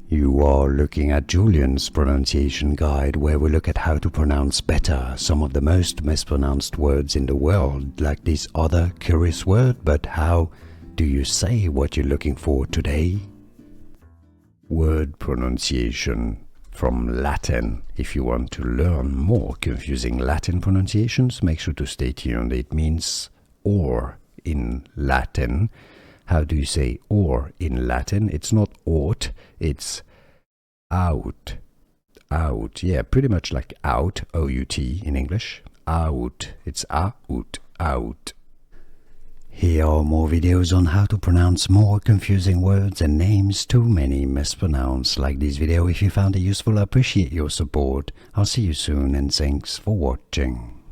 You are looking at Julian's pronunciation guide, where we look at how to pronounce better some of the most mispronounced words in the world, like this other curious word. But how do you say what you're looking for today? Word pronunciation from Latin. If you want to learn more confusing Latin pronunciations, make sure to stay tuned. It means or in Latin. How do you say or in Latin? It's not ought, it's out. Out, yeah, pretty much like out, O-U-T in English. Out, it's out, out. Here are more videos on how to pronounce more confusing words and names too many mispronounced. Like this video if you found it useful. I appreciate your support. I'll see you soon and thanks for watching.